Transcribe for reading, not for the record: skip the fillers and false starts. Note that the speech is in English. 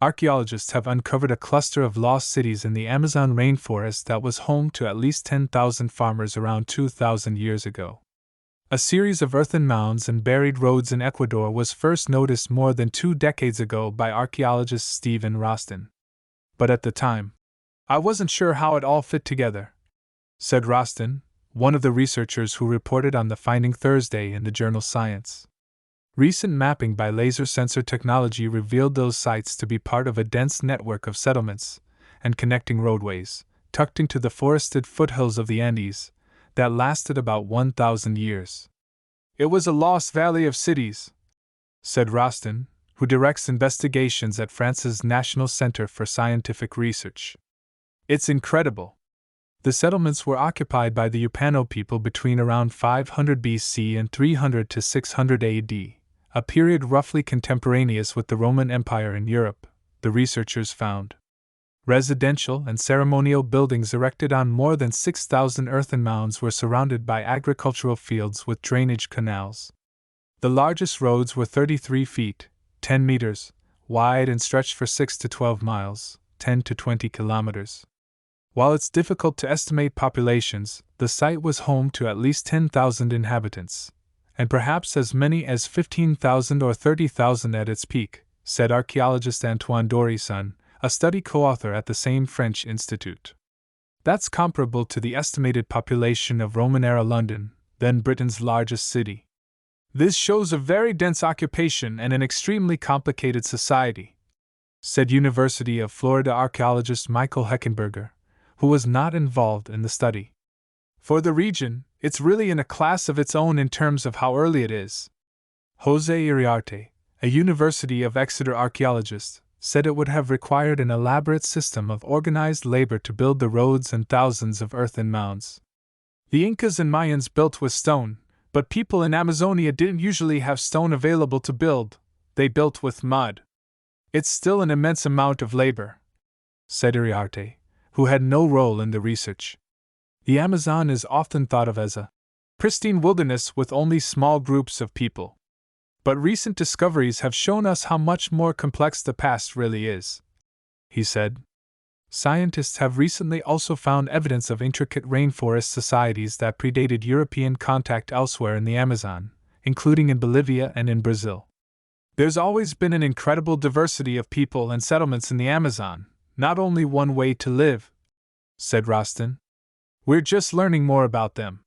Archaeologists have uncovered a cluster of lost cities in the Amazon rainforest that was home to at least 10,000 farmers around 2,000 years ago. A series of earthen mounds and buried roads in Ecuador was first noticed more than 2 decades ago by archaeologist Stephen Roston. But at the time, I wasn't sure how it all fit together, said Roston, one of the researchers who reported on the finding Thursday in the journal Science. Recent mapping by laser sensor technology revealed those sites to be part of a dense network of settlements and connecting roadways, tucked into the forested foothills of the Andes, that lasted about 1,000 years. It was a lost valley of cities, said Roston, who directs investigations at France's National Center for Scientific Research. It's incredible. The settlements were occupied by the Upano people between around 500 BC and 300 to 600 AD, a period roughly contemporaneous with the Roman Empire in Europe, the researchers found. Residential and ceremonial buildings erected on more than 6,000 earthen mounds were surrounded by agricultural fields with drainage canals. The largest roads were 33 feet, 10 meters, wide and stretched for 6 to 12 miles, 10 to 20 kilometers. While it's difficult to estimate populations, the site was home to at least 10,000 inhabitants, and perhaps as many as 15,000 or 30,000 at its peak, said archaeologist Antoine Dorisson, a study co-author at the same French institute. That's comparable to the estimated population of Roman-era London, then Britain's largest city. This shows a very dense occupation and an extremely complicated society, said University of Florida archaeologist Michael Heckenberger, who was not involved in the study. For the region, it's really in a class of its own in terms of how early it is. Jose Iriarte, a University of Exeter archaeologist, said it would have required an elaborate system of organized labor to build the roads and thousands of earthen mounds. The Incas and Mayans built with stone, but people in Amazonia didn't usually have stone available to build, they built with mud. It's still an immense amount of labor, said Iriarte, who had no role in the research. The Amazon is often thought of as a pristine wilderness with only small groups of people. But recent discoveries have shown us how much more complex the past really is, he said. Scientists have recently also found evidence of intricate rainforest societies that predated European contact elsewhere in the Amazon, including in Bolivia and in Brazil. There's always been an incredible diversity of people and settlements in the Amazon, not only one way to live, said Roston. We're just learning more about them.